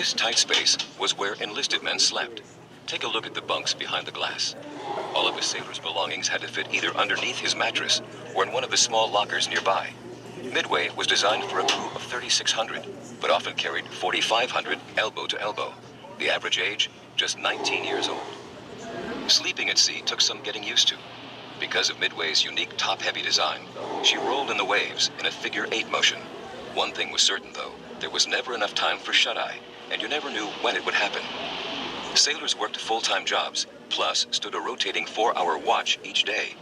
This tight space was where enlisted men slept. Take a look at the bunks behind the glass. All of a sailor's belongings had to fit either underneath his mattress or in one of the small lockers nearby. Midway was designed for a crew of 3,600, but often carried 4,500 elbow to elbow. The average age, just 19 years old. Sleeping at sea took some getting used to. Because of Midway's unique top-heavy design, she rolled in the waves in a figure-8 motion. One thing was certain, though, there was never enough time for shut-eye, and you never knew when it would happen. Sailors worked full-time jobs, plus stood a rotating 4-hour watch each day.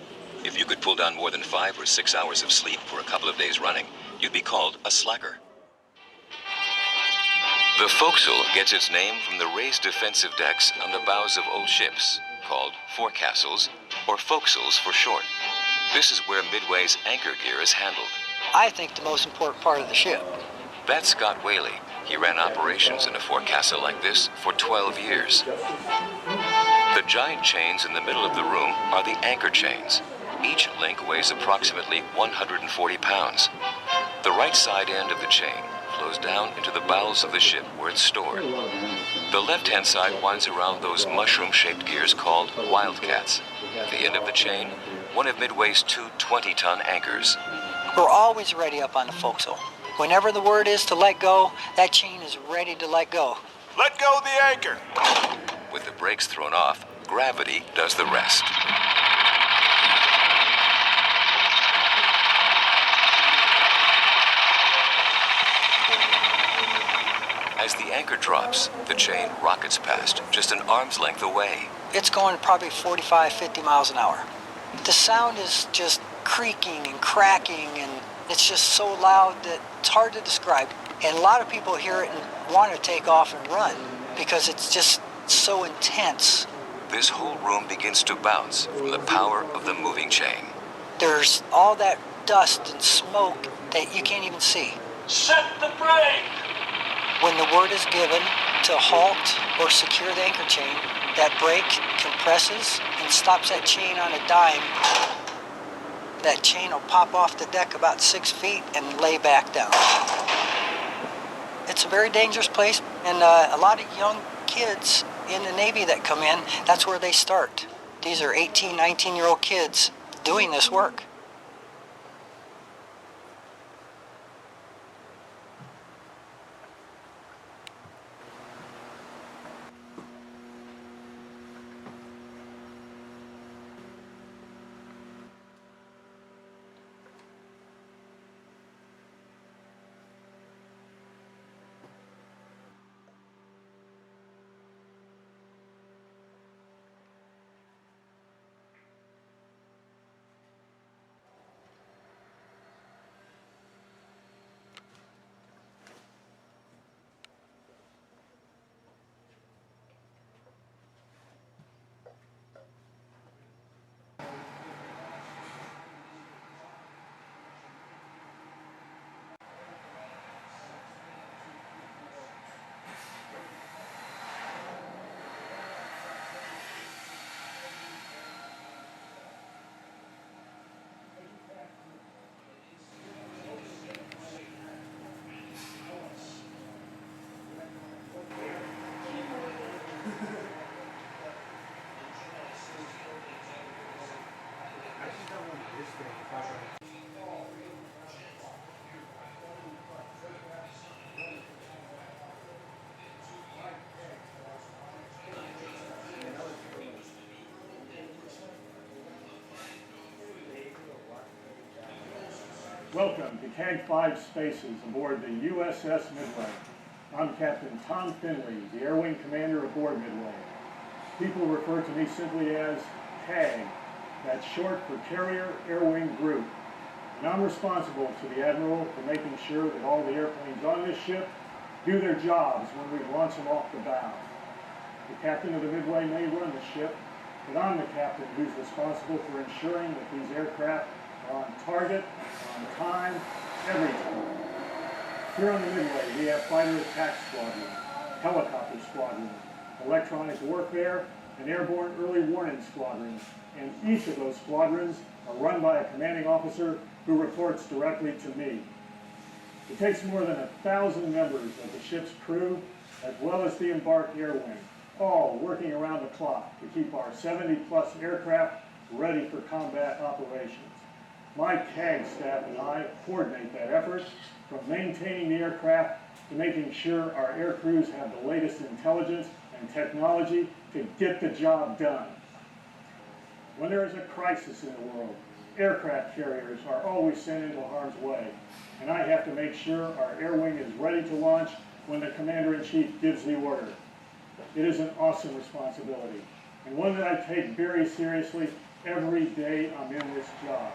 If you could pull down more than 5 or 6 hours of sleep for a couple of days running, you'd be called a slacker. The forecastle gets its name from the raised defensive decks on the bows of old ships, called forecastles, or forecastles for short. This is where Midway's anchor gear is handled. I think the most important part of the ship. That's Scott Whaley. He ran operations in a forecastle like this for 12 years. The giant chains in the middle of the room are the anchor chains. Each link weighs approximately 140 pounds. The right side end of the chain flows down into the bowels of the ship where it's stored. The left-hand side winds around those mushroom-shaped gears called wildcats. At the end of the chain, one of Midway's two 20-ton anchors. We're always ready up on the forecastle. Whenever the word is to let go, that chain is ready to let go. Let go of the anchor! With the brakes thrown off, gravity does the rest. As the anchor drops, the chain rockets past, just an arm's length away. It's going probably 45, 50 miles an hour. The sound is just creaking and cracking, and it's just so loud that it's hard to describe. And a lot of people hear it and want to take off and run because it's just so intense. This whole room begins to bounce from the power of the moving chain. There's all that dust and smoke that you can't even see. Set the brake! When the word is given to halt or secure the anchor chain, that brake compresses and stops that chain on a dime. That chain will pop off the deck about 6 feet and lay back down. It's a very dangerous place, and a lot of young kids in the Navy that come in, that's where they start. These are 18, 19-year-old kids doing this work. Welcome to CAG 5 Spaces aboard the USS Midway. I'm Captain Tom Finley, the Air Wing Commander aboard Midway. People refer to me simply as CAG, that's short for Carrier Air Wing Group. And I'm responsible to the Admiral for making sure that all the airplanes on this ship do their jobs when we launch them off the bow. The captain of the Midway may run the ship, but I'm the captain who's responsible for ensuring that these aircraft are on target, on time, every time. Here on the Midway, we have fighter attack squadron, helicopter squadron, electronic warfare, and airborne early warning squadrons. And each of those squadrons are run by a commanding officer who reports directly to me. It takes more than 1,000 members of the ship's crew as well as the embarked air wing, all working around the clock to keep our 70-plus aircraft ready for combat operations. My CAG staff and I coordinate that effort, from maintaining the aircraft to making sure our air crews have the latest intelligence and technology to get the job done. When there is a crisis in the world, aircraft carriers are always sent into harm's way, and I have to make sure our air wing is ready to launch when the Commander-in-Chief gives the order. It is an awesome responsibility, and one that I take very seriously every day I'm in this job.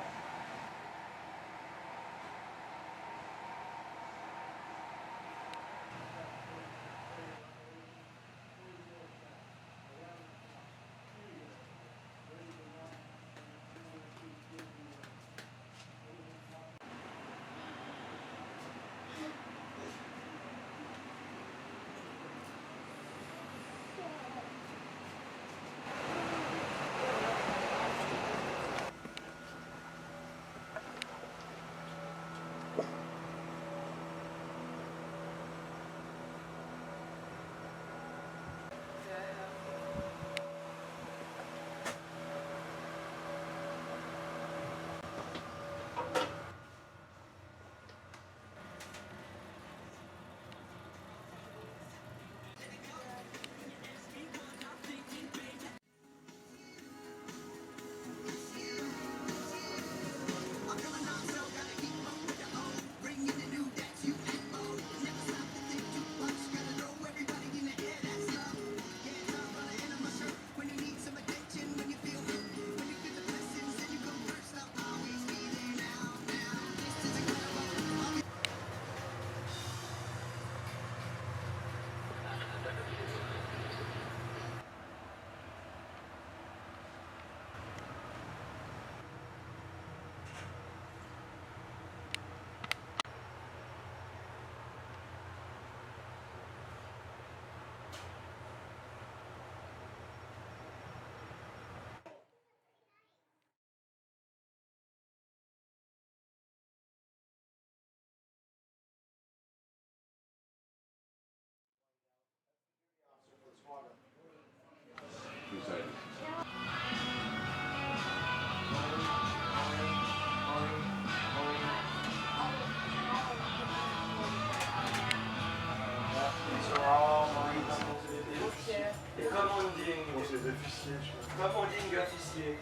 Et comme on dit des officiers, comme on dit une officier,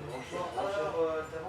franchement, alors, t'as